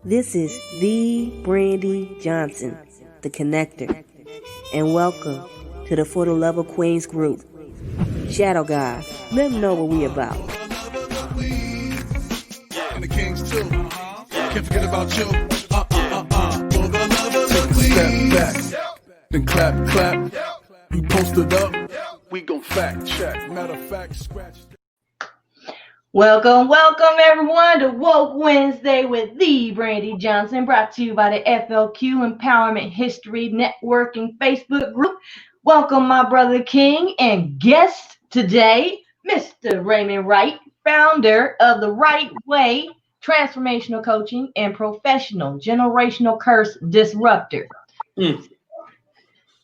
This is the Brandy Johnson, the connector, and welcome to the For the Love of Queens group. Shadow God, let them know what we about. And the Kings too. Can't forget about you. For the love of the Queens. Step back, then clap, clap. You posted up, we gon' fact check. Matter of fact, scratch. Welcome everyone to Woke Wednesday with the Brandy Johnson, brought to you by the FLQ Empowerment History Networking Facebook group. Welcome my brother King and guest today, Mr. Raymond Wright, founder of the Right Way Transformational Coaching and Professional Generational Curse Disruptor.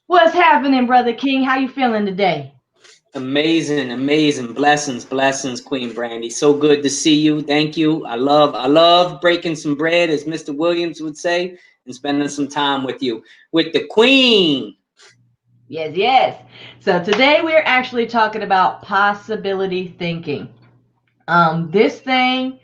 What's happening, brother King? How you feeling today? Amazing. Blessings, Queen Brandy. So good to see you. Thank you. I love breaking some bread, as Mr. Williams would say, and spending some time with you, with the Queen. Yes. So today we're actually talking about possibility thinking. This thing,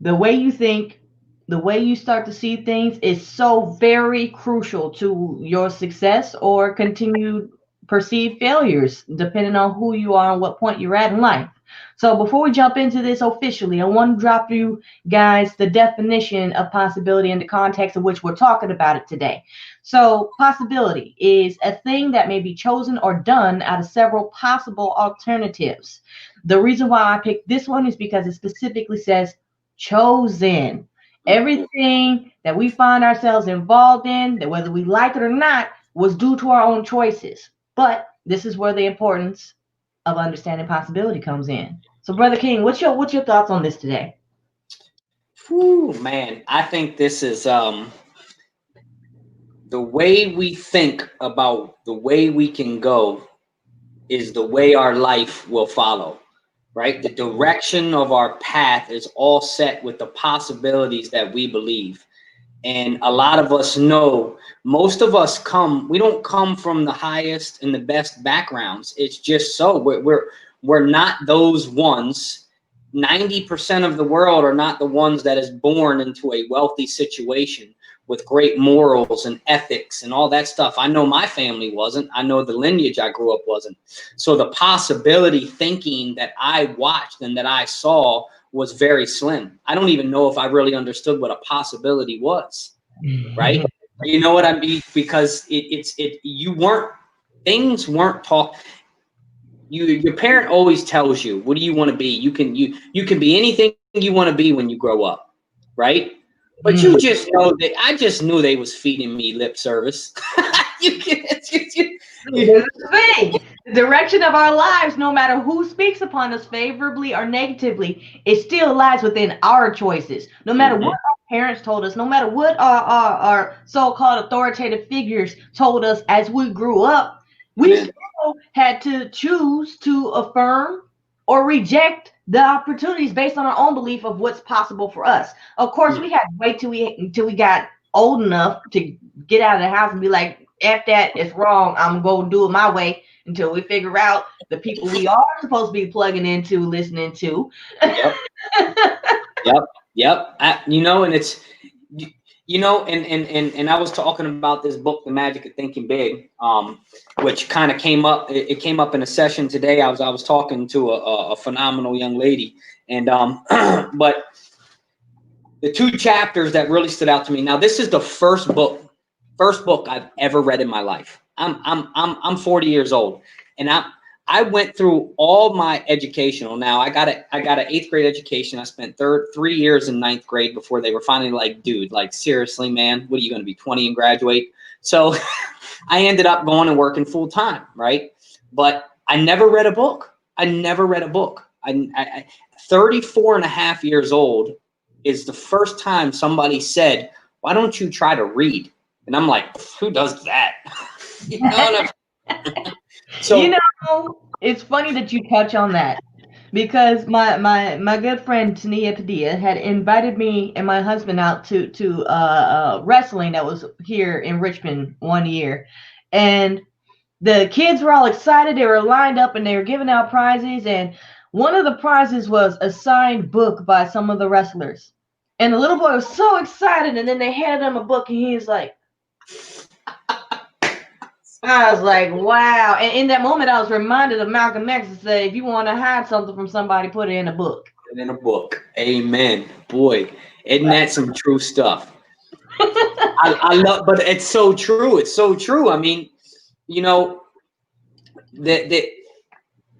the way you think, the way you start to see things is so very crucial to your success or continued perceived failures, depending on who you are and what point you're at in life. So before we jump into this officially, I want to drop you guys the definition of possibility in the context of which we're talking about it today. So possibility is a thing that may be chosen or done out of several possible alternatives. The reason why I picked this one is because it specifically says chosen. Everything that we find ourselves involved in, that whether we like it or not, was due to our own choices. But this is where the importance of understanding possibility comes in. So, Brother King, what's your thoughts on this today? Whew, man, I think this is the way we think about the way we can go is the way our life will follow, right? The direction of our path is all set with the possibilities that we believe. And a lot of us know, most of us we don't come from the highest and the best backgrounds. It's just so we're not those ones. 90% of the world are not the ones that is born into a wealthy situation with great morals and ethics and all that stuff. I know my family wasn't. I know the lineage I grew up wasn't. So the possibility thinking that I watched and that I saw was very slim. I don't even know if I really understood what a possibility was, right? You know what I mean? Because things weren't taught. Your parent always tells you, what do you want to be? You can be anything you want to be when you grow up, right? But you just know that I just knew they was feeding me lip service. Here's the thing. The direction of our lives, no matter who speaks upon us favorably or negatively, it still lies within our choices. No matter what our parents told us, no matter what our so-called authoritative figures told us as we grew up, we still had to choose to affirm or reject the opportunities based on our own belief of what's possible for us. Of course, we had to wait till we got old enough to get out of the house and be like, F that, it's wrong. I'm going to do it my way until we figure out the people we are supposed to be plugging into, listening to. Yep. And it's, and I was talking about this book, The Magic of Thinking Big, which kind of came up. It came up in a session today. I was talking to a phenomenal young lady, and but the two chapters that really stood out to me. Now, this is the first book I've ever read in my life. I'm 40 years old, and I went through all my educational. Now I got an 8th grade education. I spent 3 years in 9th grade before they were finally like, dude, like seriously, man, what are you going to be 20 and graduate? So I ended up going and working full time, right? But I never read a book. I 34 and a half years old is the first time somebody said, why don't you try to read? And I'm like, who does that? So, it's funny that you touch on that, because my good friend Tania Padilla had invited me and my husband out to wrestling that was here in Richmond one year. And the kids were all excited. They were lined up and they were giving out prizes. And one of the prizes was a signed book by some of the wrestlers. And the little boy was so excited, and then they handed him a book, and he's like, I was like, wow. And in that moment, I was reminded of Malcolm X to say, if you want to hide something from somebody, put it in a book. Put it in a book. Amen. Boy, isn't that some true stuff? I love, but it's so true. It's so true. I mean, you know, that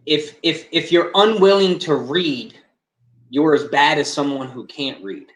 if you're unwilling to read, you're as bad as someone who can't read,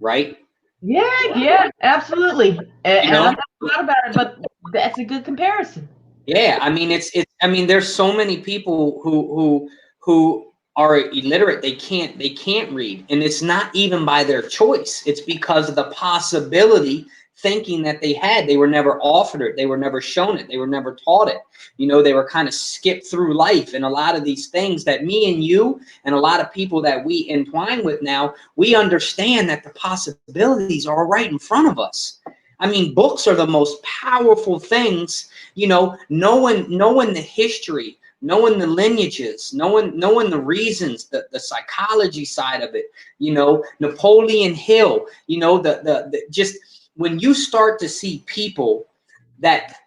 right? Yeah, absolutely. And You know? I never thought about it, but that's a good comparison. Yeah, I mean I mean there's so many people who are illiterate. They can't read, and it's not even by their choice. It's because of the possibility thinking that they had. They were never offered it. They were never shown it. They were never taught it. You know, they were kind of skipped through life, and a lot of these things that me and you and a lot of people that we entwine with now, we understand that the possibilities are right in front of us. I mean, books are the most powerful things, you know, knowing the history, knowing the lineages, knowing the reasons, the psychology side of it, you know, Napoleon Hill, you know, the just when you start to see people that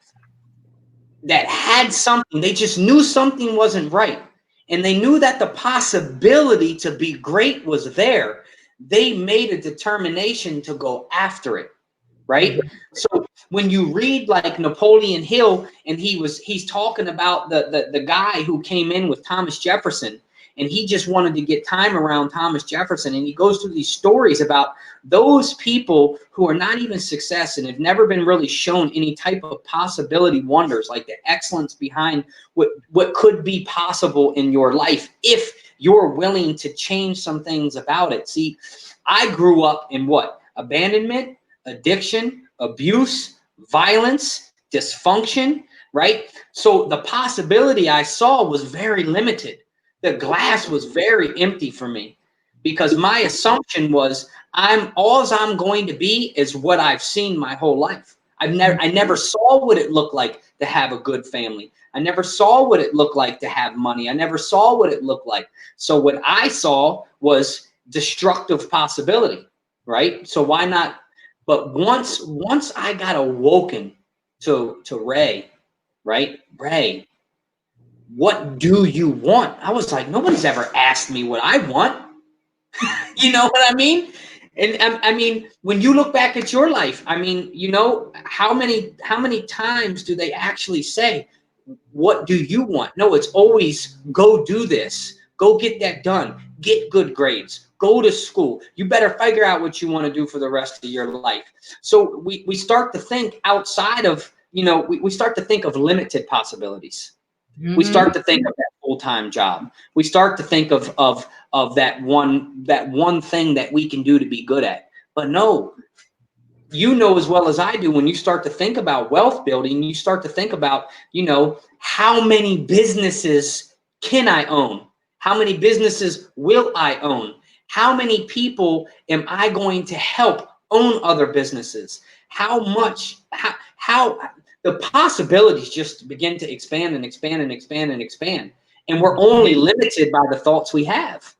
had something, they just knew something wasn't right, and they knew that the possibility to be great was there, they made a determination to go after it. Right. So when you read like Napoleon Hill, and he's talking about the guy who came in with Thomas Jefferson, and he just wanted to get time around Thomas Jefferson, and he goes through these stories about those people who are not even success and have never been really shown any type of possibility wonders, like the excellence behind what could be possible in your life if you're willing to change some things about it. See, I grew up in what? Abandonment, addiction, abuse, violence, dysfunction, right? So the possibility I saw was very limited. The glass was very empty for me, because my assumption was all I'm going to be is what I've seen my whole life. I never saw what it looked like to have a good family. I never saw what it looked like to have money. I never saw what it looked like. So what I saw was destructive possibility, right? So why not? But once I got awoken to Ray, right? Ray, what do you want? I was like, nobody's ever asked me what I want. You know what I mean? And I mean, when you look back at your life, I mean, you know, how many times do they actually say, what do you want? No, it's always go do this, go get that done, get good grades, go to school. You better figure out what you want to do for the rest of your life. So we start to think outside of, you know, we start to think of limited possibilities. We start to think of that full-time job. We start to think of that one thing that we can do to be good at. But no, you know as well as I do, when you start to think about wealth building, you start to think about, you know, how many businesses can I own? How many businesses will I own? How many people am I going to help own other businesses? How much, how the possibilities just begin to expand and expand and expand and expand. And we're only limited by the thoughts we have.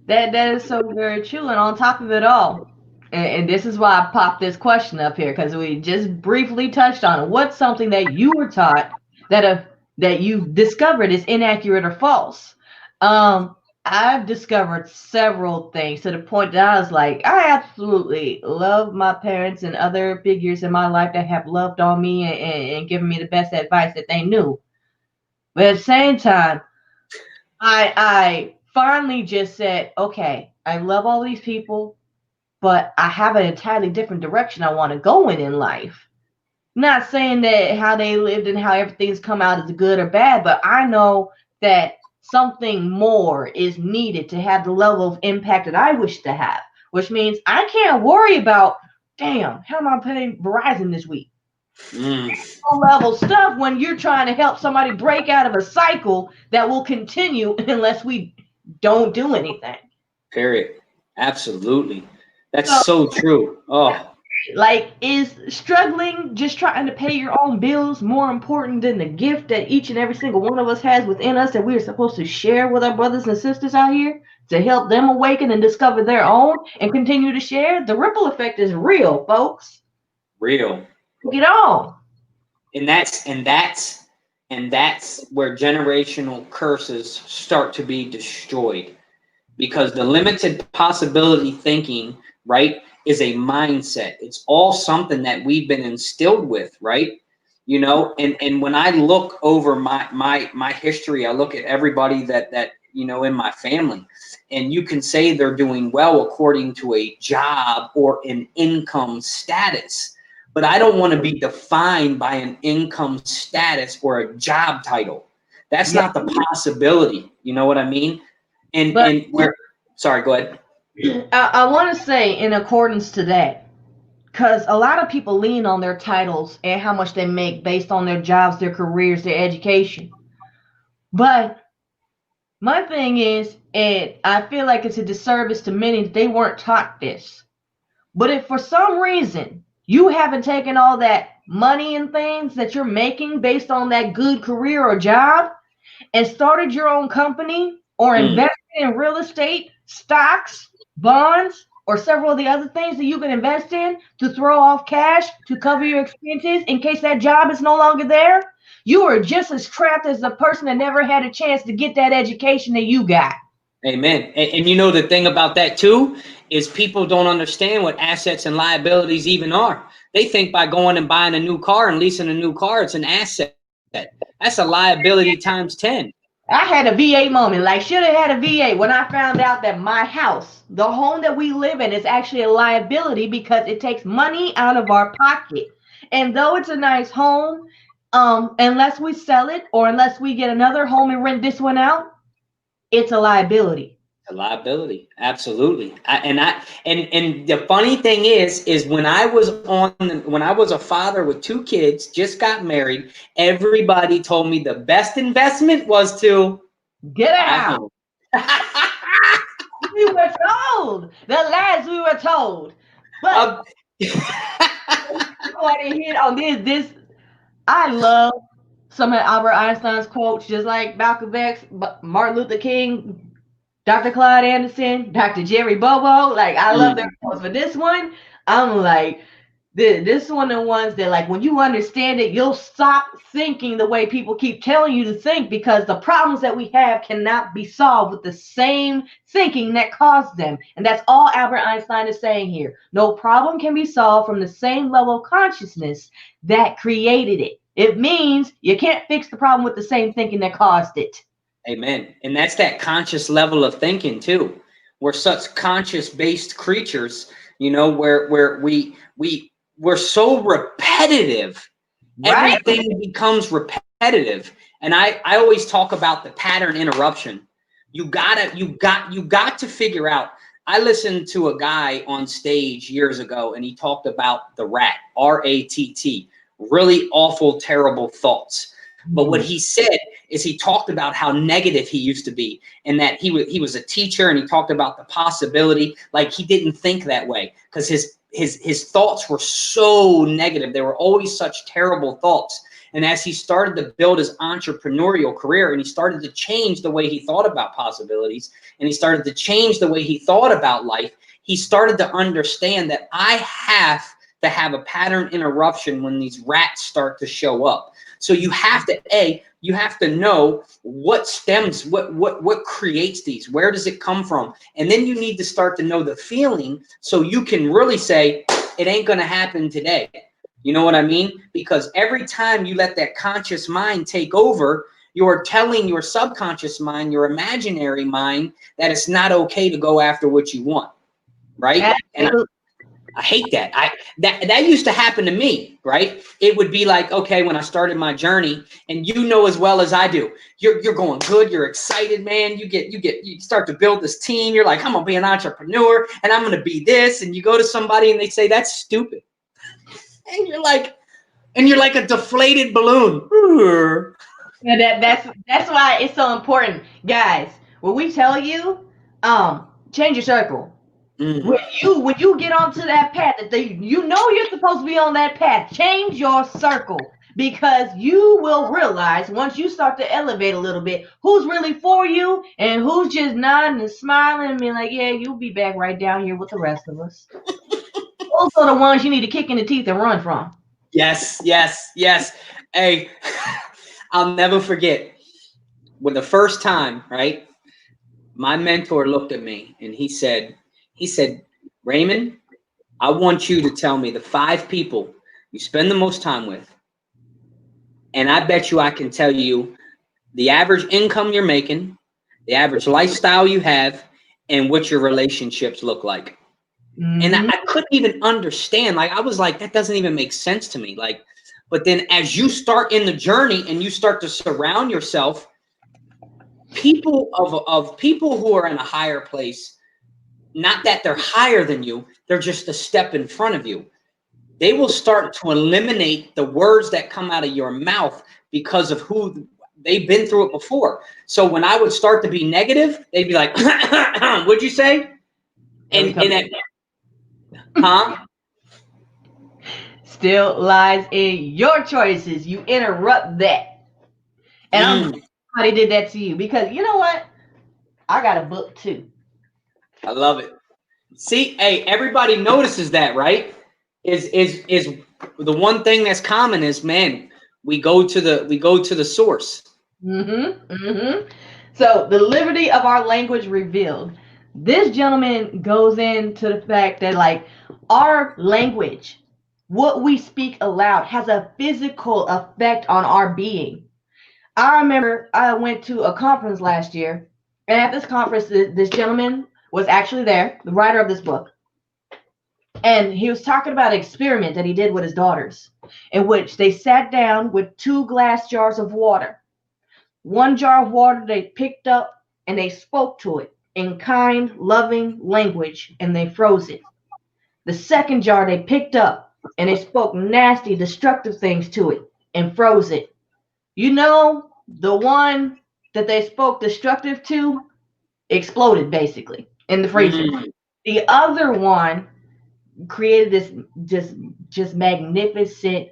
That is so very true. And on top of it all, and this is why I popped this question up here, because we just briefly touched on it. What's something that you were taught that you discovered is inaccurate or false? I've discovered several things to the point that I was like, I absolutely love my parents and other figures in my life that have loved on me and given me the best advice that they knew. But at the same time, I finally just said, okay, I love all these people, but I have an entirely different direction I want to go in life. Not saying that how they lived and how everything's come out is good or bad, but I know that something more is needed to have the level of impact that I wish to have, which means I can't worry about, damn, how am I paying Verizon this week? Level stuff when you're trying to help somebody break out of a cycle that will continue unless we don't do anything. Period. Absolutely. That's so true. Oh. Like, is struggling, just trying to pay your own bills, more important than the gift that each and every single one of us has within us that we are supposed to share with our brothers and sisters out here to help them awaken and discover their own and continue to share? The ripple effect is real, folks. Real. Get on. And that's where generational curses start to be destroyed, because the limited possibility thinking, right, is a mindset. It's all something that we've been instilled with, right? You know, and when I look over my history, I look at everybody that you know in my family, and you can say they're doing well according to a job or an income status. But I don't want to be defined by an income status or a job title. That's not the possibility. You know what I mean? And we're sorry, go ahead. I want to say in accordance to that, because a lot of people lean on their titles and how much they make based on their jobs, their careers, their education. But my thing is, and I feel like it's a disservice to many that they weren't taught this. But if for some reason you haven't taken all that money and things that you're making based on that good career or job and started your own company or invested in real estate, stocks, bonds, or several of the other things that you can invest in to throw off cash to cover your expenses in case that job is no longer there, you are just as trapped as the person that never had a chance to get that education that you got. Amen. And you know, the thing about that too is people don't understand what assets and liabilities even are. They think by going and buying a new car and leasing a new car, it's an asset. That's a liability times 10. I had a VA moment, like should have had a VA when I found out that my house, the home that we live in, is actually a liability because it takes money out of our pocket. And though it's a nice home, unless we sell it or unless we get another home and rent this one out, it's a liability. A liability, absolutely. And the funny thing is when I was a father with 2 kids, just got married, everybody told me the best investment was to get out. We were told the lies we were told, but I want to hit on this. I love some of Albert Einstein's quotes, just like Malcolm X, Martin Luther King, Dr. Clyde Anderson, Dr. Jerry Bobo. Like, I love their quotes. But this one, I'm like, this is one of the ones that, like, when you understand it, you'll stop thinking the way people keep telling you to think, because the problems that we have cannot be solved with the same thinking that caused them. And that's all Albert Einstein is saying here. No problem can be solved from the same level of consciousness that created it. It means you can't fix the problem with the same thinking that caused it. Amen. And that's that conscious level of thinking too. We're such conscious-based creatures, you know, where we're so repetitive. Right? Everything becomes repetitive. And I always talk about the pattern interruption. You got to figure out. I listened to a guy on stage years ago, and he talked about the rat, RATT, really awful, terrible thoughts. But what he said is he talked about how negative he used to be, and that he was a teacher, and he talked about the possibility, like he didn't think that way because his thoughts were so negative. They were always such terrible thoughts. And as he started to build his entrepreneurial career, and he started to change the way he thought about possibilities, and he started to change the way he thought about life, he started to understand that I have to have a pattern interruption when these rats start to show up. So you have to know what stems, what creates these, where does it come from? And then you need to start to know the feeling so you can really say, it ain't going to happen today. You know what I mean? Because every time you let that conscious mind take over, you're telling your subconscious mind, your imaginary mind, that it's not okay to go after what you want. Right? And I hate that. That used to happen to me, right? It would be like, okay, when I started my journey, and you know as well as I do, you're going good, you're excited, man. You start to build this team. You're like, I'm gonna be an entrepreneur, and I'm gonna be this. And you go to somebody, and they say that's stupid, and you're like a deflated balloon. That's why it's so important, guys. When we tell you, change your circle. When you get onto that path that you know you're supposed to be on that path, change your circle, because you will realize once you start to elevate a little bit who's really for you and who's just nodding and smiling and being like, yeah, you'll be back right down here with the rest of us. Those are the ones you need to kick in the teeth and run from. Yes, yes, yes. Hey, I'll never forget when the first time, right? My mentor looked at me and he said, Raymond, I want you to tell me the 5 people you spend the most time with. And I bet you I can tell you the average income you're making, the average lifestyle you have, and what your relationships look like. And I couldn't even understand. Like, I was like, that doesn't even make sense to me. Like, but then as you start in the journey and you start to surround yourself, people of people who are in a higher place, not that they're higher than you, they're just a step in front of you. They will start to eliminate the words that come out of your mouth because of who they've been through it before. So when I would start to be negative, they'd be like, what'd you say? Huh? Still lies in your choices. You interrupt that. And I'm glad somebody did that to you, because you know what? I got a book too. I love it. See, hey, everybody notices that, right? Is the one thing that's common is, man, we go to the source. So the liberty of our language revealed. This gentleman goes into the fact that, like, our language, what we speak aloud, has a physical effect on our being. I remember I went to a conference last year, and at this conference, this gentleman was actually there, the writer of this book. And he was talking about an experiment that he did with his daughters, in which they sat down with 2 glass jars of water. One jar of water they picked up and they spoke to it in kind, loving language, and they froze it. The second jar they picked up and they spoke nasty, destructive things to it and froze it. You know, the one that they spoke destructive to exploded basically in the freezer. The other one created this just magnificent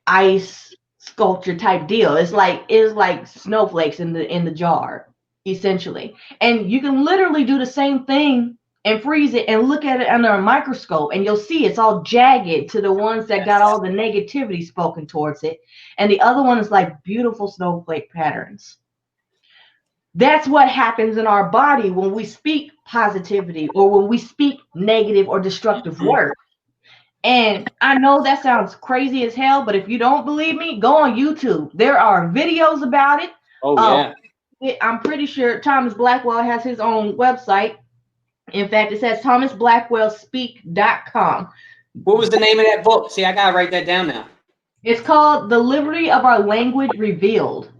ice sculpture type deal. It's like snowflakes in the jar, essentially. And you can literally do the same thing and freeze it and look at it under a microscope, and you'll see it's all jagged to the ones that got all the negativity spoken towards it, and the other one is like beautiful snowflake patterns. That's what happens in our body when we speak positivity or when we speak negative or destructive words. And I know that sounds crazy as hell, but if you don't believe me, go on YouTube. There are videos about it. Oh, yeah. I'm pretty sure Thomas Blackwell has his own website. In fact, it says thomasblackwellspeak.com. What was the name of that book? See, I got to write that down now. It's called The Liberty of Our Language Revealed.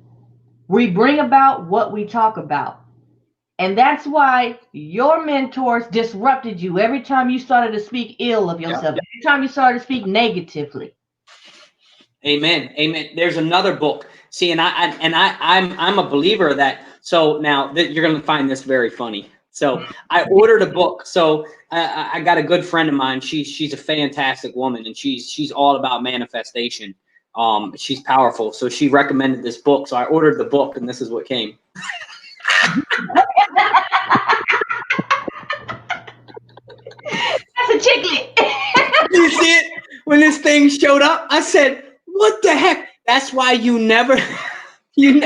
We bring about what we talk about. And that's why your mentors disrupted you every time you started to speak ill of yourself, every time you started to speak negatively. Amen. Amen. There's another book. See, and I'm a believer of that. So now you're going to find this very funny. So I ordered a book. So I got a good friend of mine. She's a fantastic woman, and she's all about manifestation. She's powerful. So she recommended this book. So I ordered the book, and this is what came. That's a chiclet. You see it? When this thing showed up, I said, what the heck? That's why you never. Wait,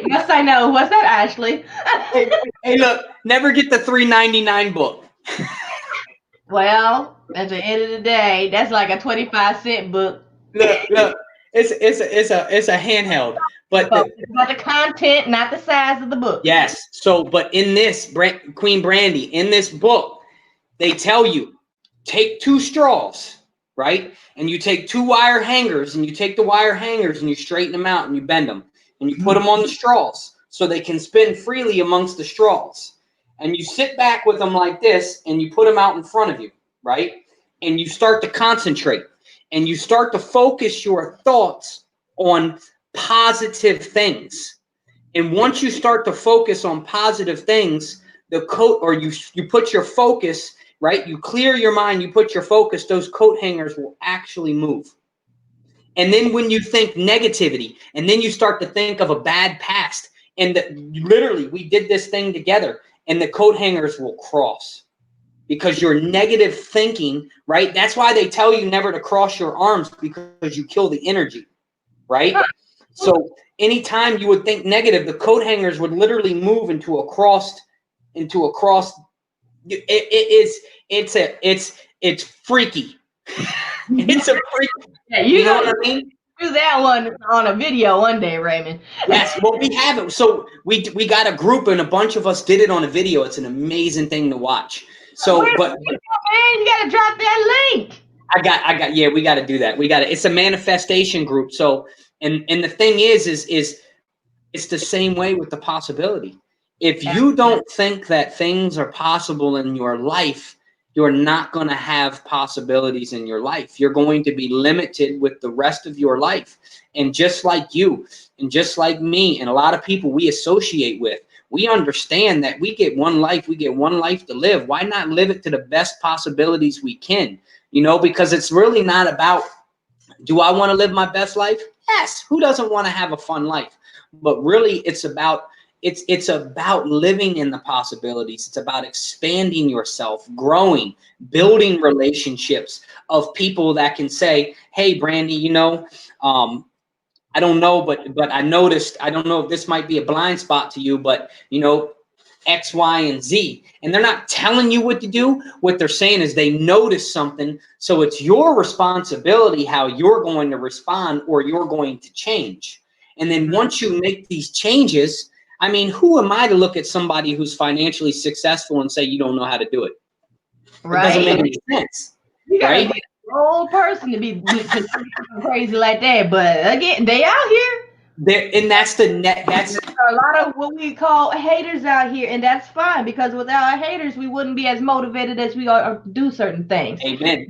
must I know? What's that, Ashley? Hey, look, never get the $3.99 book. Well, at the end of the day, that's like a 25-cent book. Look, it's a handheld, but the content, not the size of the book. Yes. So, but in this Queen Brandy, in this book, they tell you take 2 straws, right? And you take 2 wire hangers, and you take the wire hangers and you straighten them out and you bend them and you put them on the straws so they can spin freely amongst the straws. And you sit back with them like this and you put them out in front of you, right? And you start to concentrate and you start to focus your thoughts on positive things. And once you start to focus on positive things, the coat, or you put your focus, right? You clear your mind, you put your focus, those coat hangers will actually move. And then when you think negativity, and then you start to think of a bad past, and literally we did this thing together, and the coat hangers will cross. Because your negative thinking, right? That's why they tell you never to cross your arms, because you kill the energy, right? So anytime you would think negative, the coat hangers would literally move into a cross. It's freaky. It's a freaky. Yeah, you know what I mean? Do that one on a video one day, Raymond. Yes, well, we have it. So we got a group, and a bunch of us did it on a video. It's an amazing thing to watch. So, man, you gotta drop that link. Yeah, we got to do that. It's a manifestation group. So, and the thing is it's the same way with the possibility. If you don't think that things are possible in your life, you're not going to have possibilities in your life. You're going to be limited with the rest of your life. And just like you, and just like me, and a lot of people we associate with, we understand that we get one life to live. Why not live it to the best possibilities we can? Because it's really not about, do I want to live my best life? Yes. Who doesn't want to have a fun life? But really, it's about living in the possibilities. It's about expanding yourself, growing, building relationships of people that can say, hey, Brandy, I don't know, but I noticed, I don't know if this might be a blind spot to you, but X, Y, and Z. And they're not telling you what to do. What they're saying is they notice something. So it's your responsibility how you're going to respond, or you're going to change. And then once you make these changes, I mean, who am I to look at somebody who's financially successful and say you don't know how to do it? Right. It doesn't make any sense. You gotta be an old person to be crazy like that. But again, they out here. And that's That's a lot of what we call haters out here, and that's fine, because without our haters, we wouldn't be as motivated as we are to do certain things. Amen.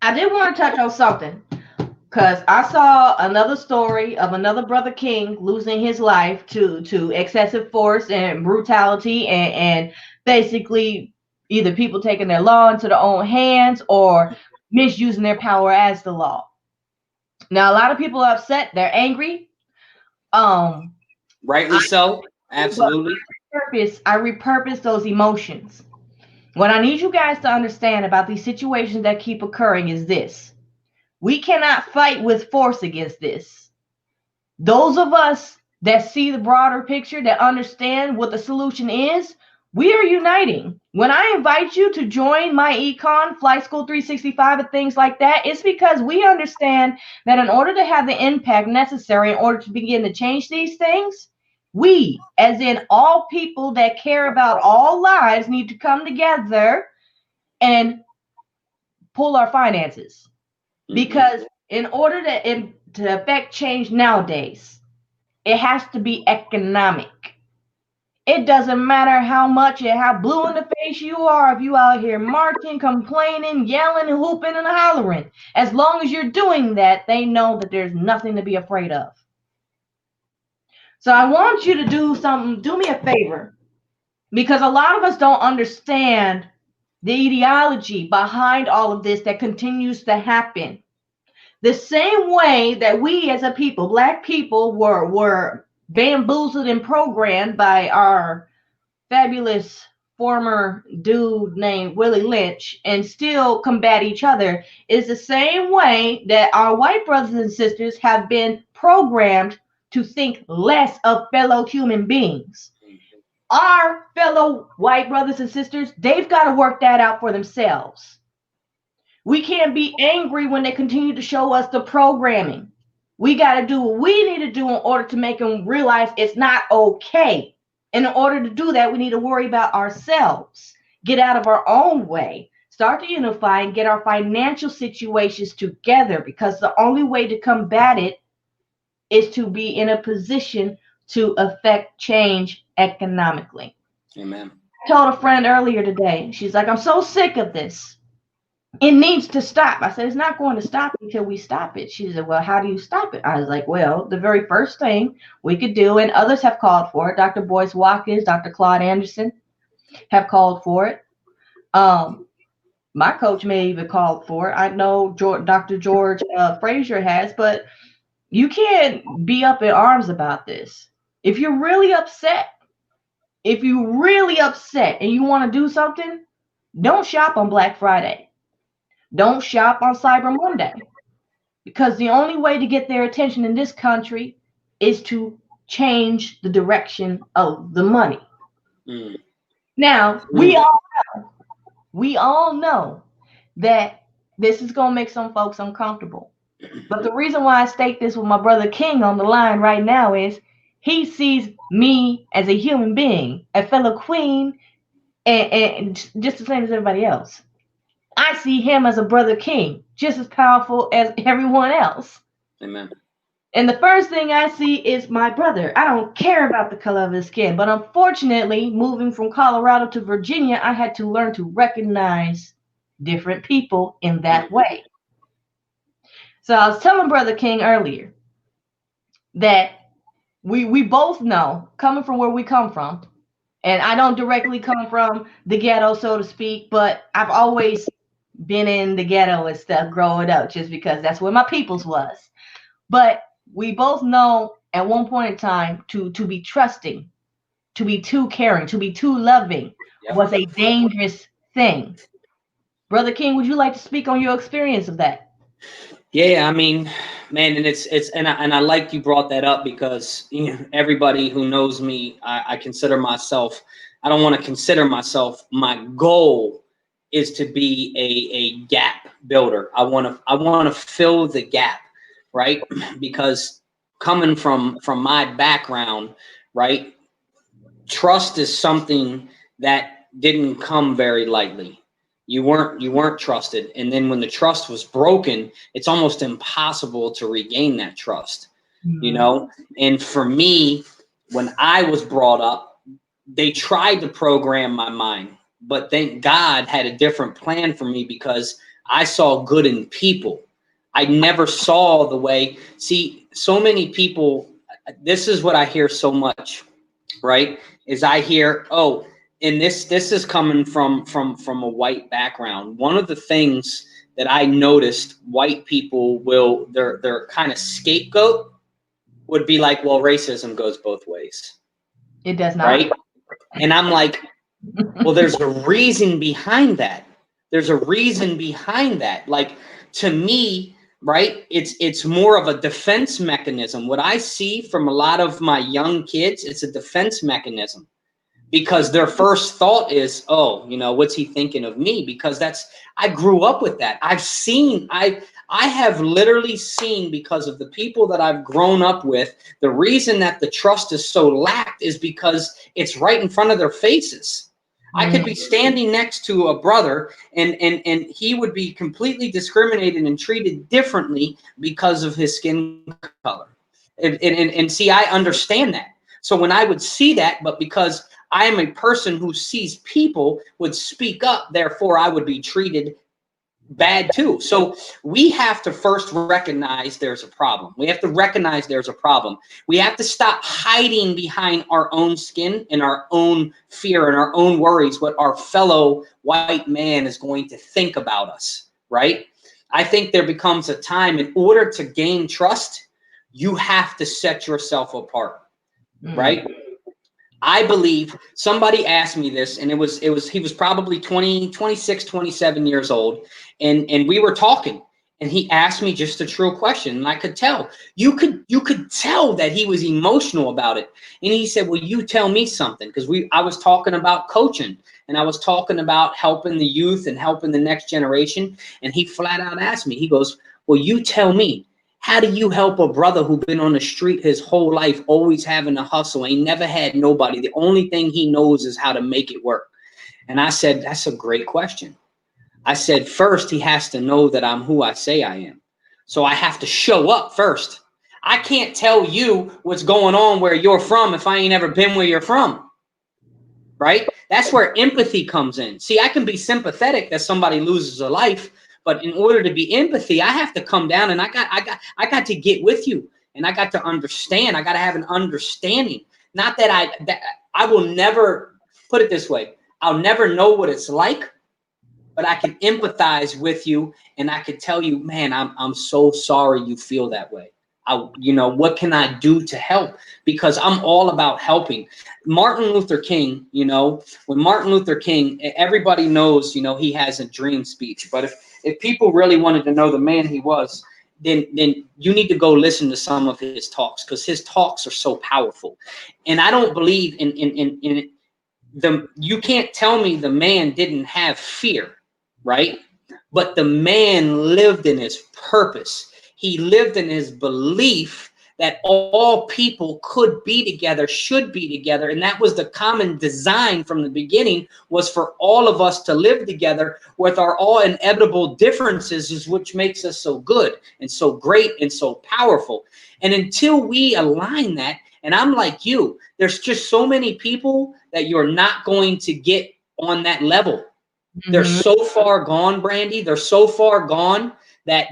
I did want to touch on something, because I saw another story of another brother king losing his life to excessive force and brutality, and basically either people taking their law into their own hands or misusing their power as the law. Now, a lot of people are upset. They're angry. Rightly so. Absolutely. I repurpose those emotions. What I need you guys to understand about these situations that keep occurring is this. We cannot fight with force against this. Those of us that see the broader picture, that understand what the solution is, we are uniting. When I invite you to join my Econ, Flight School 365, and things like that, it's because we understand that in order to have the impact necessary, in order to begin to change these things, we, as in all people that care about all lives, need to come together and pull our finances. Because in order to affect change nowadays, it has to be economic. It doesn't matter how much and how blue in the face you are, if you out here marching, complaining, yelling, and hooping and hollering. As long as you're doing that, they know that there's nothing to be afraid of. So I want you to do me a favor, because a lot of us don't understand the ideology behind all of this that continues to happen. The same way that we as a people, Black people, were bamboozled and programmed by our fabulous former dude named Willie Lynch and still combat each other, is the same way that our white brothers and sisters have been programmed to think less of fellow human beings. Our fellow white brothers and sisters, they've got to work that out for themselves. We can't be angry when they continue to show us the programming. We got to do what we need to do in order to make them realize it's not okay. And in order to do that, we need to worry about ourselves, get out of our own way, start to unify and get our financial situations together, because the only way to combat it is to be in a position to affect change economically. Amen. I told a friend earlier today, she's like, I'm so sick of this. It needs to stop. I said, it's not going to stop until we stop it. She said, well, how do you stop it? I was like, well, the very first thing we could do, and others have called for it. Dr. Boyce Watkins, Dr. Claude Anderson have called for it. My coach may even call for it. I know Dr. George Frazier has, but you can't be up in arms about this. If you're really upset, and you want to do something, don't shop on Black Friday. Don't shop on Cyber Monday. Because the only way to get their attention in this country is to change the direction of the money. Mm. Now, we all know that this is going to make some folks uncomfortable. But the reason why I stake this with my brother King on the line right now is he sees me as a human being, a fellow queen, and just the same as everybody else. I see him as a brother King, just as powerful as everyone else. Amen. And the first thing I see is my brother. I don't care about the color of his skin, but unfortunately, moving from Colorado to Virginia, I had to learn to recognize different people in that way. So I was telling Brother King earlier that we both know, coming from where we come from, and I don't directly come from the ghetto, so to speak, but I've always been in the ghetto and stuff growing up just because that's where my peoples was. But we both know at one point in time to be trusting, to be too caring, to be too loving was a dangerous thing. Brother King, would you like to speak on your experience of that? Yeah, I mean, man, and I like you brought that up because everybody who knows me, I consider myself. I don't want to consider myself. My goal is to be a gap builder. I want to fill the gap, right? Because coming from my background, right, trust is something that didn't come very lightly. You weren't trusted, and then when the trust was broken, it's almost impossible to regain that trust. Mm-hmm. And for me, when I was brought up, they tried to program my mind, but thank God had a different plan for me because I saw good in people. I never saw the way. See, so many people, this is what I hear so much, right? Is I hear, oh, and this is coming from a white background. One of the things that I noticed white people will, their kind of scapegoat would be like, well, racism goes both ways. It does not. Right? And I'm like, well, there's a reason behind that. There's a reason behind that. Like, to me, right, it's more of a defense mechanism. What I see from a lot of my young kids, it's a defense mechanism. Because their first thought is, oh, what's he thinking of me? Because I grew up with that. I have literally seen, because of the people that I've grown up with, the reason that the trust is so lacked is because it's right in front of their faces. I could be standing next to a brother and he would be completely discriminated and treated differently because of his skin color. And see, I understand that. So when I would see that, but because I am a person who sees people, would speak up, therefore I would be treated bad too. So we have to first recognize there's a problem. We have to recognize there's a problem. We have to stop hiding behind our own skin and our own fear and our own worries, what our fellow white man is going to think about us, right? I think there becomes a time, in order to gain trust, you have to set yourself apart, right? I believe, somebody asked me this, and he was probably 26, 27 years old. And we were talking, and he asked me just a true question. And I could tell, you could tell that he was emotional about it. And he said, well, you tell me something. Because I was talking about coaching, and I was talking about helping the youth and helping the next generation. And he flat out asked me, he goes, well, you tell me, how do you help a brother who's been on the street his whole life, always having to hustle, ain't never had nobody? The only thing he knows is how to make it work. And I said, that's a great question. I said, first, he has to know that I'm who I say I am. So I have to show up first. I can't tell you what's going on where you're from if I ain't ever been where you're from. Right? That's where empathy comes in. See, I can be sympathetic that somebody loses a life, But in order to be empathy, I have to come down and I got to get with you, and I got to understand. I got to have an understanding. Not that I will never, put it this way, I'll never know what it's like, but I can empathize with you, and I could tell you, man, I'm so sorry you feel that way. What can I do to help? Because I'm all about helping. Martin Luther King, when Martin Luther King, everybody knows, he has a dream speech. But if people really wanted to know the man he was, then you need to go listen to some of his talks, because his talks are so powerful. And I don't believe in you can't tell me the man didn't have fear, right? But the man lived in his purpose. He lived in his belief that all people could be together, should be together. And that was the common design from the beginning, was for all of us to live together with our all inevitable differences, is which makes us so good and so great and so powerful. And until we align that, and I'm like you, there's just so many people that you're not going to get on that level. They're so far gone, Brandy. They're so far gone that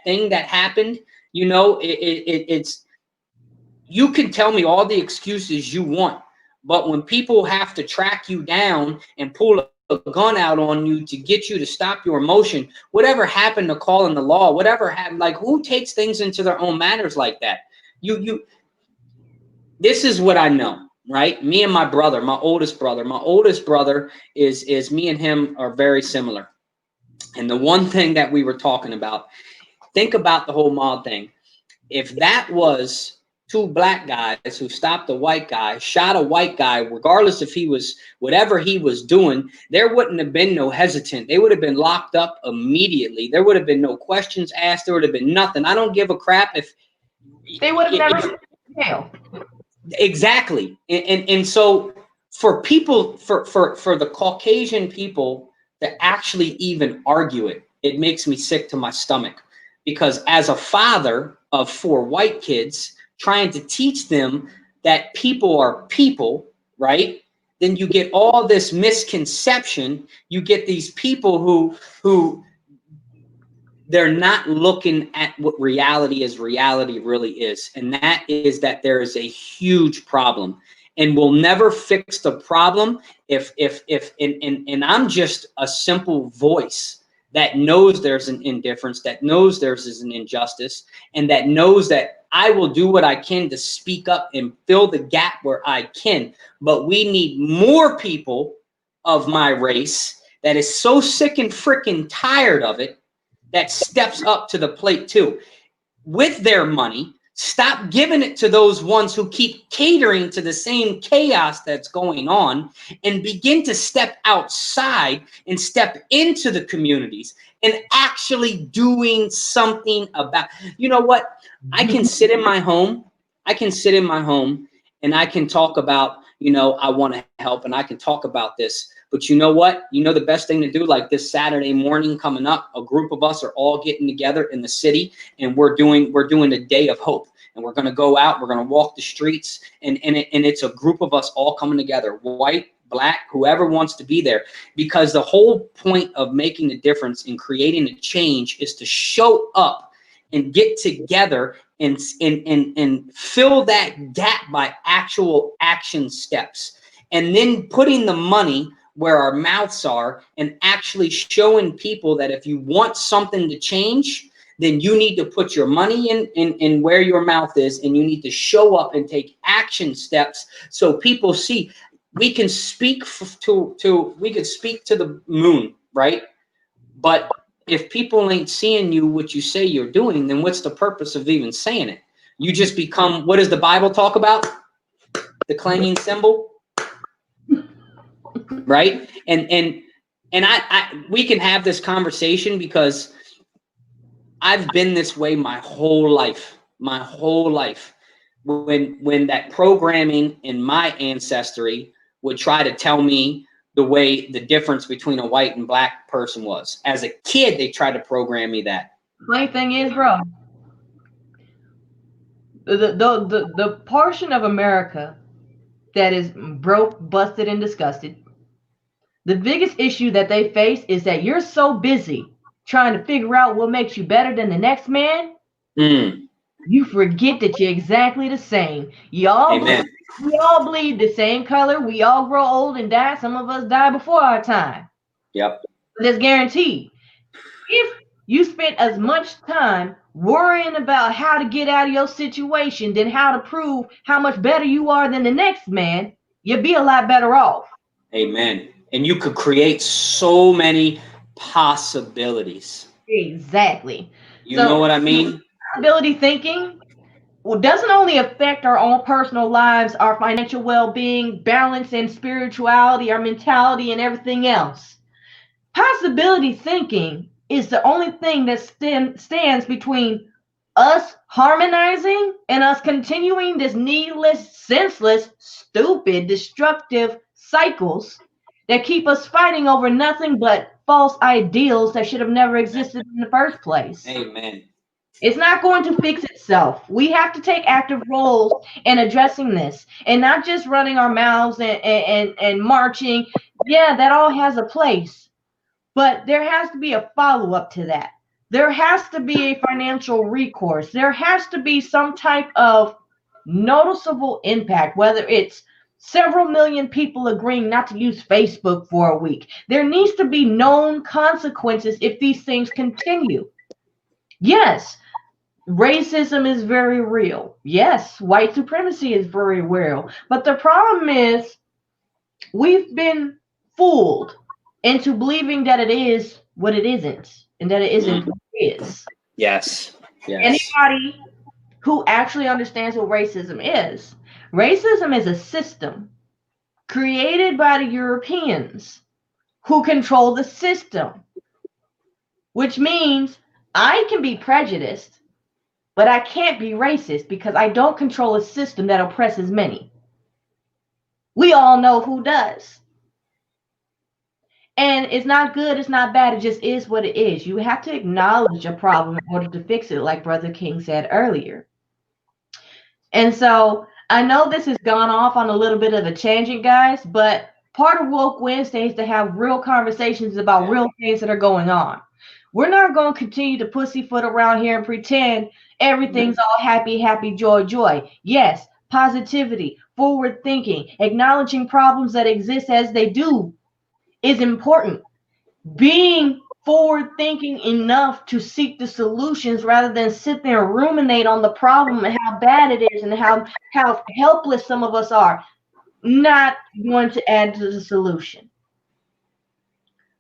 thing that happened, it's, you can tell me all the excuses you want, but when people have to track you down and pull a gun out on you to get you to stop your emotion, whatever happened to calling the law, whatever happened, like, who takes things into their own manners like that? This is what I know, right? Me and my brother, my oldest brother is me and him are very similar. And the one thing that we were talking about, think about the whole mob thing. If that was two black guys who stopped a white guy, shot a white guy, regardless if he was, whatever he was doing, there wouldn't have been no hesitant. They would have been locked up immediately. There would have been no questions asked. There would have been nothing. I don't give a crap if they would have never been in jail. Exactly. And so for people, for the Caucasian people to actually even argue it, it makes me sick to my stomach. Because as a father of 4 white kids, trying to teach them that people are people, right? Then you get all this misconception. You get these people who they're not looking at what reality really is. And that is that there is a huge problem, and we'll never fix the problem if I'm just a simple voice that knows there's an indifference, that knows there's an injustice, and that knows that I will do what I can to speak up and fill the gap where I can. But we need more people of my race that is so sick and freaking tired of it, that steps up to the plate too, with their money. Stop giving it to those ones who keep catering to the same chaos that's going on, and begin to step outside and step into the communities and actually doing something about, you know what? I can sit in my home. And I can talk about, I want to help, and I can talk about this. But you know what? The best thing to do, like this Saturday morning coming up, a group of us are all getting together in the city, and we're doing a day of hope. And we're going to go out, we're going to walk the streets, and it's a group of us all coming together, white, black, whoever wants to be there. Because the whole point of making a difference and creating a change is to show up and get together and fill that gap by actual action steps. And then putting the money where our mouths are, and actually showing people that if you want something to change, then you need to put your money in where your mouth is, and you need to show up and take action steps so people see. We can speak to the moon, right? But if people ain't seeing you what you say you're doing, then what's the purpose of even saying it? You just become, what does the Bible talk about? The clanging cymbal, right? And we can have this conversation, because I've been this way my whole life. When that programming in my ancestry would try to tell me the difference between a white and black person was. As a kid, they tried to program me that. Funny thing is, bro, the portion of America that is broke, busted, and disgusted, the biggest issue that they face is that you're so busy trying to figure out what makes you better than the next man, you forget that you're exactly the same. We all bleed the same color. We all grow old and die. Some of us die before our time. Yep. But it's guaranteed. If you spent as much time worrying about how to get out of your situation than how to prove how much better you are than the next man, you'd be a lot better off. Amen. And you could create so many possibilities. Exactly. You know what I mean? Possibility thinking doesn't only affect our own personal lives, our financial well-being, balance and spirituality, our mentality and everything else. Possibility thinking is the only thing that stands between us harmonizing and us continuing this needless, senseless, stupid, destructive cycles that keep us fighting over nothing but false ideals that should have never existed in the first place. Amen. It's not going to fix itself. We have to take active roles in addressing this and not just running our mouths and marching. Yeah, that all has a place. But there has to be a follow-up to that. There has to be a financial recourse. There has to be some type of noticeable impact, whether it's several million people agreeing not to use Facebook for a week. There needs to be known consequences if these things continue. Yes, racism is very real. Yes, white supremacy is very real. But the problem is we've been fooled into believing that it is what it isn't and that it isn't what it is. Yes. Anybody who actually understands what racism is a system created by the Europeans who control the system, which means I can be prejudiced, but I can't be racist because I don't control a system that oppresses many. We all know who does. And it's not good, it's not bad, it just is what it is. You have to acknowledge a problem in order to fix it, like Brother King said earlier. And so I know this has gone off on a little bit of a tangent, guys, but part of Woke Wednesday is to have real conversations about real things that are going on. We're not going to continue to pussyfoot around here and pretend everything's all happy, happy, joy, joy. Yes, positivity, forward thinking, acknowledging problems that exist as they do is important. Being forward thinking enough to seek the solutions rather than sit there and ruminate on the problem and how bad it is and how helpless some of us are, not going to add to the solution.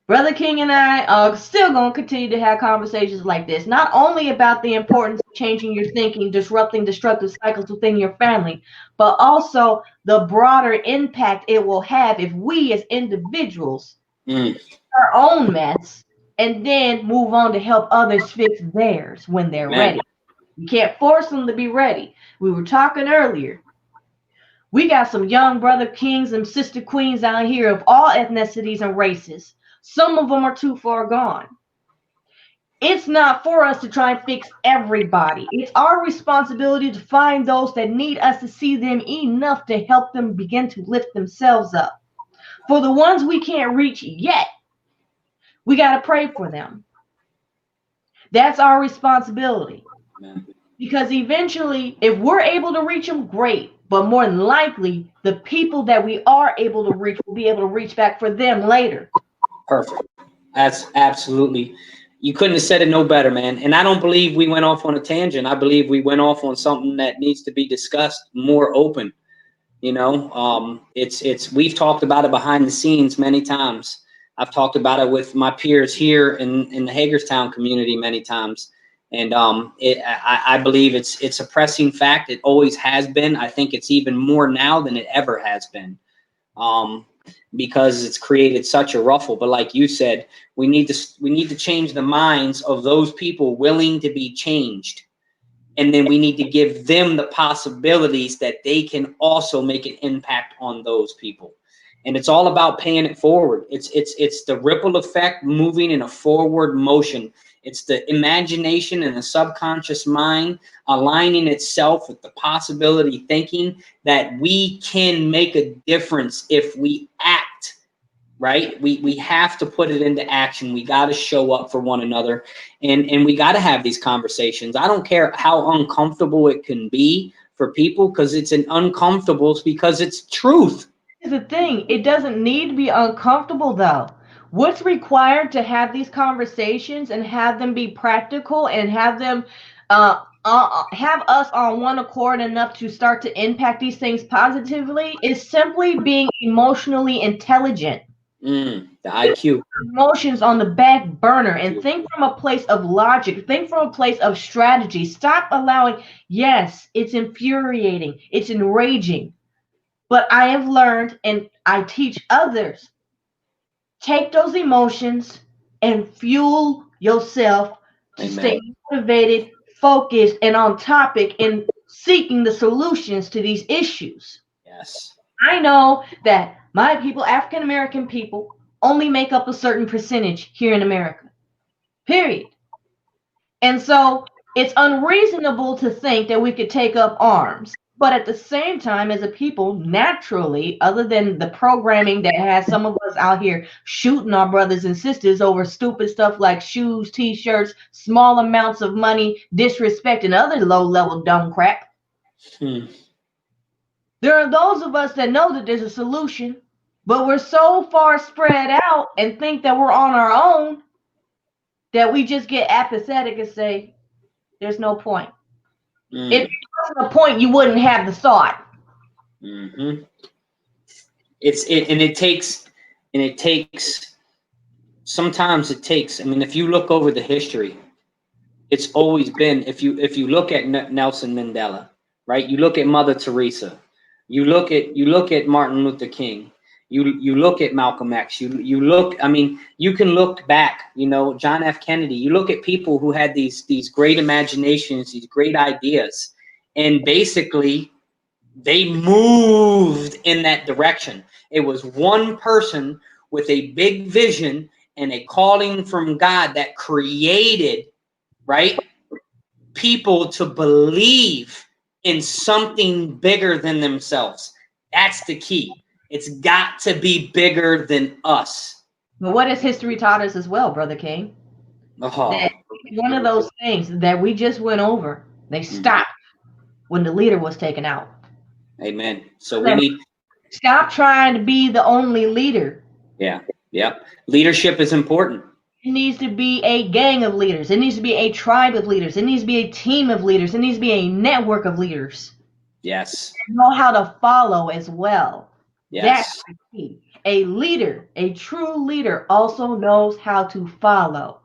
Brother King and I are still going to continue to have conversations like this, not only about the importance of changing your thinking, disrupting destructive cycles within your family, but also the broader impact it will have if we as individuals our own mess and then move on to help others fix theirs when they're ready. You can't force them to be ready. We were talking earlier. We got some young brother kings and sister queens out here of all ethnicities and races. Some of them are too far gone. It's not for us to try and fix everybody. It's our responsibility to find those that need us to see them enough to help them begin to lift themselves up. For the ones we can't reach yet, we got to pray for them. That's our responsibility. Because eventually, if we're able to reach them, great. But more than likely, the people that we are able to reach will be able to reach back for them later. Perfect. That's absolutely. You couldn't have said it no better, man. And I don't believe we went off on a tangent. I believe we went off on something that needs to be discussed more open. You know, we've talked about it behind the scenes many times. I've talked about it with my peers here in the Hagerstown community many times. And I believe it's a pressing fact. It always has been. I think it's even more now than it ever has been, because it's created such a ruffle. But like you said, we need to change the minds of those people willing to be changed. And then we need to give them the possibilities that they can also make an impact on those people. And it's all about paying it forward. It's the ripple effect moving in a forward motion. It's the imagination and the subconscious mind aligning itself with the possibility thinking that we can make a difference if we act right? We have to put it into action. We got to show up for one another, and we got to have these conversations. I don't care how uncomfortable it can be for people, because it's an uncomfortable because it's truth. Here's the thing, it doesn't need to be uncomfortable though. What's required to have these conversations and have them be practical and have them have us on one accord enough to start to impact these things positively is simply being emotionally intelligent. The IQ. Emotions on the back burner and think from a place of logic, think from a place of strategy. Stop allowing, yes, it's infuriating, it's enraging, but I have learned, and I teach others, take those emotions and fuel yourself to stay motivated, focused, and on topic in seeking the solutions to these issues. Yes. I know that my people, African American people, only make up a certain percentage here in America, period. And so it's unreasonable to think that we could take up arms. But at the same time, as a people, naturally, other than the programming that has some of us out here shooting our brothers and sisters over stupid stuff like shoes, t-shirts, small amounts of money, disrespect, and other low-level dumb crap, there are those of us that know that there's a solution, but we're so far spread out and think that we're on our own that we just get apathetic and say, there's no point. If there wasn't a point, you wouldn't have the thought. It takes, sometimes it takes, I mean, if you look over the history, it's always been, if you look at Nelson Mandela, right? You look at Mother Teresa, you look at Martin Luther King, you look at Malcolm X, you look, I mean, you can look back, you know, John F. Kennedy, you look at people who had these great imaginations, these great ideas, and basically they moved in that direction. It was one person with a big vision and a calling from God that created, right, people to believe in something bigger than themselves. That's the key. It's got to be bigger than us. But what has history taught us as well, Brother King? That one of those things that we just went over, they stopped when the leader was taken out. Amen. So we need, stop trying to be the only leader. Yeah. Leadership is important. It needs to be a gang of leaders. It needs to be a tribe of leaders. It needs to be a team of leaders. It needs to be a network of leaders. Yes. And know how to follow as well. Yes. That's the key. A leader, a true leader, also knows how to follow.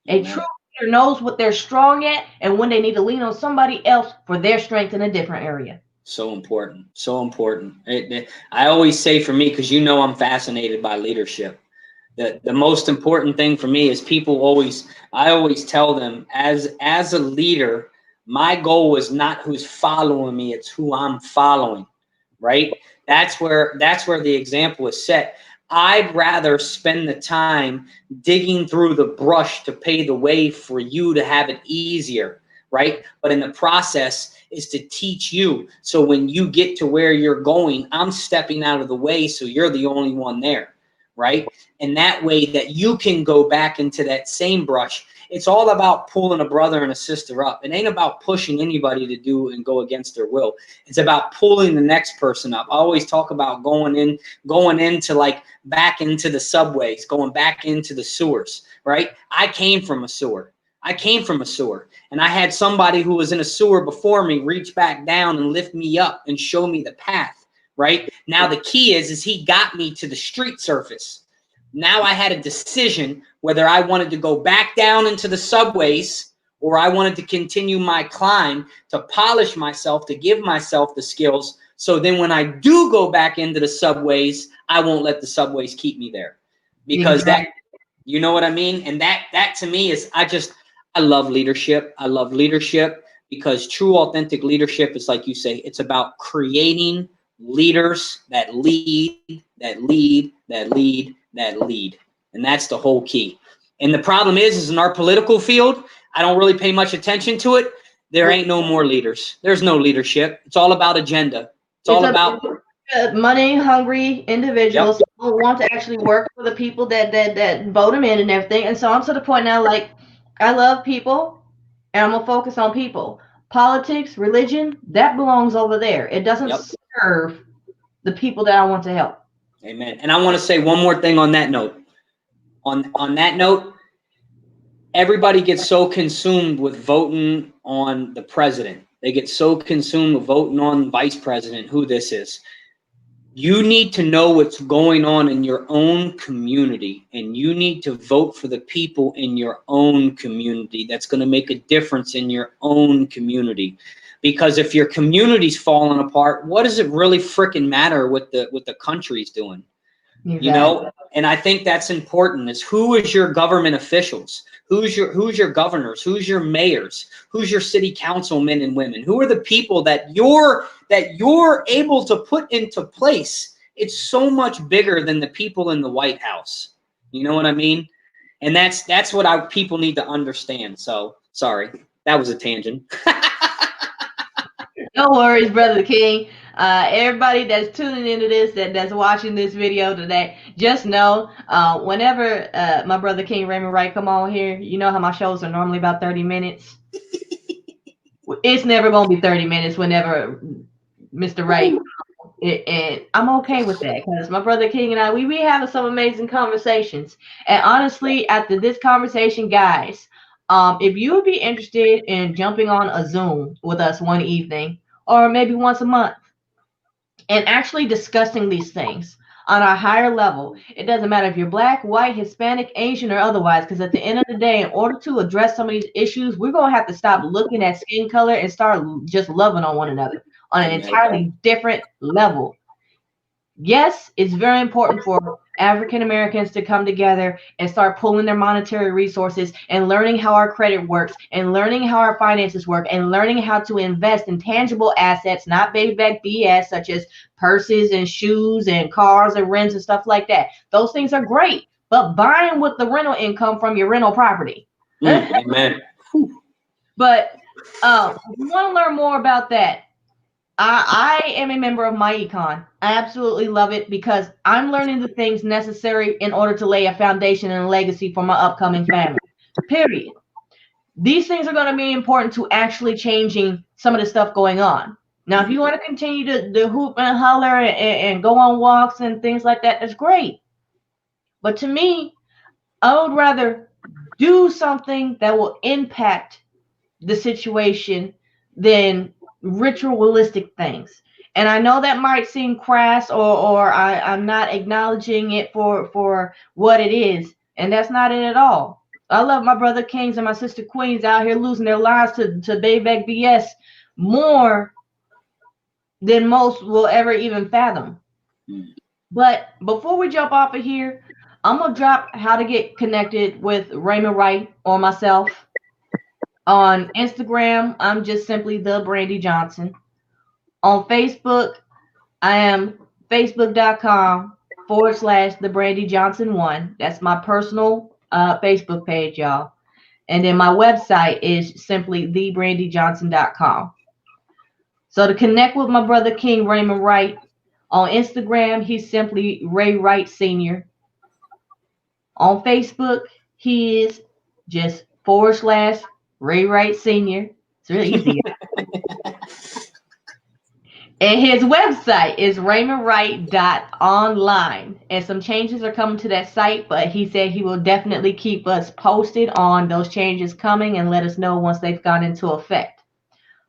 A true leader knows what they're strong at and when they need to lean on somebody else for their strength in a different area. So important. So important. I always say, for me, because you know I'm fascinated by leadership, the most important thing for me is I always tell them, as a leader, my goal is not who's following me, it's who I'm following, right? That's where the example is set. I'd rather spend the time digging through the brush to pave the way for you to have it easier, right? But in the process is to teach you. So when you get to where you're going, I'm stepping out of the way so you're the only one there, right? And that way that you can go back into that same brush. It's all about pulling a brother and a sister up. It ain't about pushing anybody to do and go against their will. It's about pulling the next person up. I always talk about going into like back into the subways, going back into the sewers, right? I came from a sewer. And I had somebody who was in a sewer before me reach back down and lift me up and show me the path, right? Now the key is he got me to the street surface. Now I had a decision whether I wanted to go back down into the subways or I wanted to continue my climb to polish myself, to give myself the skills. So then when I do go back into the subways, I won't let the subways keep me there, because that, you know what I mean? And that to me is, I love leadership. I love leadership because true, authentic leadership is, like you say, it's about creating leaders that lead, that lead, that lead, that lead. And that's the whole key. And the problem is in our political field, I don't really pay much attention to it. There ain't no more leaders. There's no leadership. It's all about agenda. It's all about money hungry individuals Yep. who want to actually work for the people that vote them in and everything. And so I'm to the point now, like, I love people and I'm gonna focus on people. Politics, religion, that belongs over there. It doesn't Yep. serve the people that I want to help. Amen. And I want to say one more thing on that note. On that note, everybody gets so consumed with voting on the president. They get so consumed with voting on vice president, who this is. You need to know what's going on in your own community, and you need to vote for the people in your own community that's going to make a difference in your own community. Because if your community's falling apart, what does it really freaking matter what the country's doing? Exactly. You know, and I think that's important, is who is your government officials? Who's your governors? Who's your mayors? Who's your city councilmen and women? Who are the people that you're able to put into place? It's so much bigger than the people in the White House. You know what I mean? And that's what people need to understand. So sorry, that was a tangent. No worries, Brother King. Everybody that's tuning into this, that's watching this video today, just know whenever my brother King Raymond Wright come on here, you know how my shows are normally about 30 minutes. It's never going to be 30 minutes whenever Mr. Wright, and I'm okay with that because my brother King and I, we be having some amazing conversations. And honestly, after this conversation, guys, if you would be interested in jumping on a Zoom with us one evening or maybe once a month and actually discussing these things on a higher level, it doesn't matter if you're black, white, Hispanic, Asian, or otherwise, because at the end of the day, in order to address some of these issues, we're going to have to stop looking at skin color and start just loving on one another on an entirely different level. Yes, it's very important for African Americans to come together and start pulling their monetary resources and learning how our credit works and learning how our finances work and learning how to invest in tangible assets, not baby back BS, such as purses and shoes and cars and rents and stuff like that. Those things are great, but buying with the rental income from your rental property. Amen. But if you want to learn more about that, I am a member of my econ. I absolutely love it because I'm learning the things necessary in order to lay a foundation and a legacy for my upcoming family. Period. These things are going to be important to actually changing some of the stuff going on. Now, if you want to continue to hoop and holler and go on walks and things like that, that's great. But to me, I would rather do something that will impact the situation than ritualistic things. And I know that might seem crass or I'm not acknowledging it for what it is. And that's not it at all. I love my brother Kings and my sister Queens out here losing their lives to Bayback BS more than most will ever even fathom. But before we jump off of here, I'm going to drop how to get connected with Raymond Wright or myself. On Instagram, I'm just simply the Brandy Johnson. On Facebook, I am facebook.com/the Brandy Johnson 1. That's my personal Facebook page, y'all. And then my website is simply thebrandyjohnson.com. So to connect with my brother King Raymond Wright, on Instagram, he's simply Ray Wright Sr. On Facebook, he is just /Ray Wright Sr. It's really easy. And his website is raymondwright.online. And some changes are coming to that site, but he said he will definitely keep us posted on those changes coming and let us know once they've gone into effect.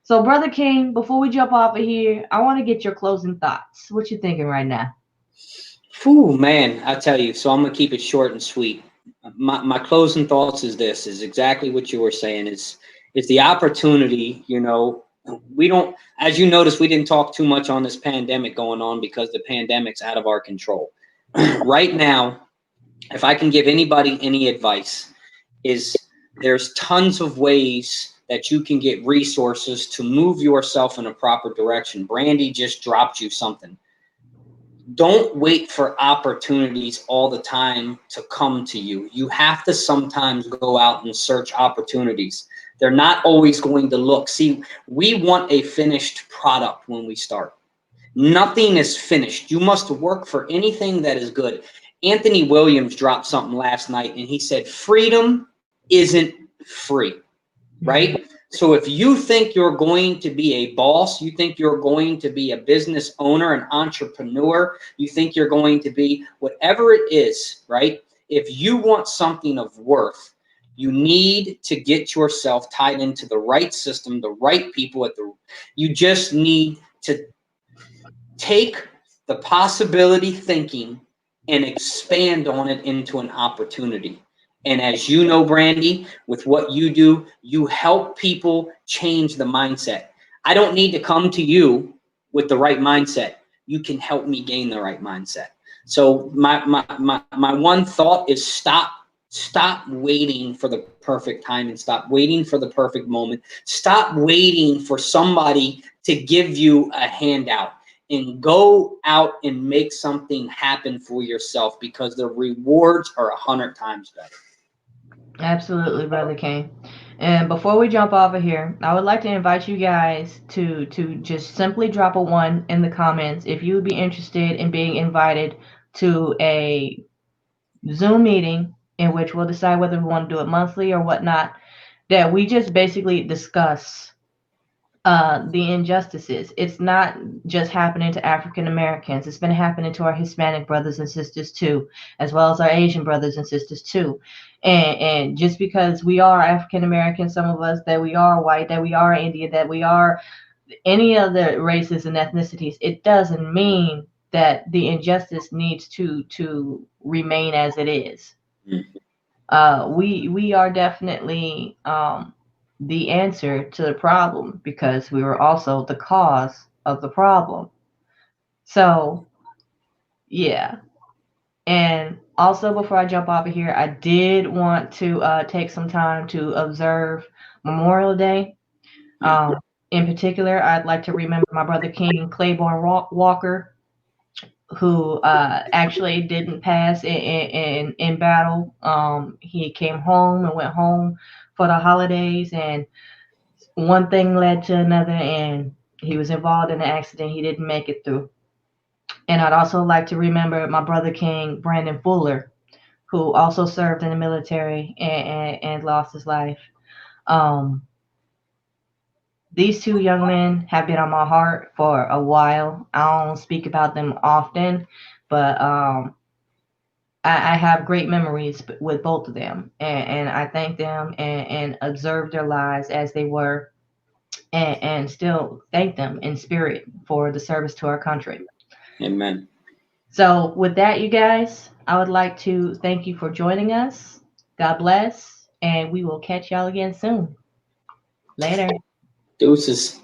So, Brother King, before we jump off of here, I want to get your closing thoughts. What you thinking right now? Ooh, man, I tell you. So I'm going to keep it short and sweet. My closing thoughts is exactly what you were saying. It's the opportunity, you know. We don't, as you notice, we didn't talk too much on this pandemic going on because the pandemic's out of our control. Right now, if I can give anybody any advice, is there's tons of ways that you can get resources to move yourself in a proper direction. Brandy just dropped you something. Don't wait for opportunities all the time to come to you. You have to sometimes go out and search opportunities. They're not always going to look. See, we want a finished product when we start. Nothing is finished. You must work for anything that is good. Anthony Williams dropped something last night, and he said, freedom isn't free, right? So if you think you're going to be a boss, you think you're going to be a business owner, an entrepreneur, you think you're going to be whatever it is, right? If you want something of worth, you need to get yourself tied into the right system, the right people you just need to take the possibility thinking and expand on it into an opportunity. And as you know, Brandy, with what you do, you help people change the mindset. I don't need to come to you with the right mindset. You can help me gain the right mindset. So my one thought is stop waiting for the perfect time and stop waiting for the perfect moment. Stop waiting for somebody to give you a handout, and go out and make something happen for yourself, because the rewards are 100 times better. Absolutely, Brother King. And before we jump off of here, I would like to invite you guys to just simply drop a 1 in the comments if you would be interested in being invited to a Zoom meeting in which we'll decide whether we want to do it monthly or whatnot, that we just basically discuss the injustices. It's not just happening to African Americans. It's been happening to our Hispanic brothers and sisters too, as well as our Asian brothers and sisters too. And just because we are African American, some of us, that we are white, that we are Indian, that we are any other races and ethnicities, it doesn't mean that the injustice needs to remain as it is. We are definitely the answer to the problem, because we were also the cause of the problem. So, yeah. And also, before I jump off of here, I did want to take some time to observe Memorial Day. In particular, I'd like to remember my brother King Claiborne Walker, who actually didn't pass in battle. He came home and went home for the holidays, and one thing led to another, and he was involved in an accident. He didn't make it through. And I'd also like to remember my brother King Brandon Fuller, who also served in the military and lost his life. These two young men have been on my heart for a while. I don't speak about them often, but I have great memories with both of them, and I thank them and observe their lives as they were, and still thank them in spirit for the service to our country. Amen. So with that, you guys, I would like to thank you for joining us. God bless, and we will catch y'all again soon. Later. Deuces.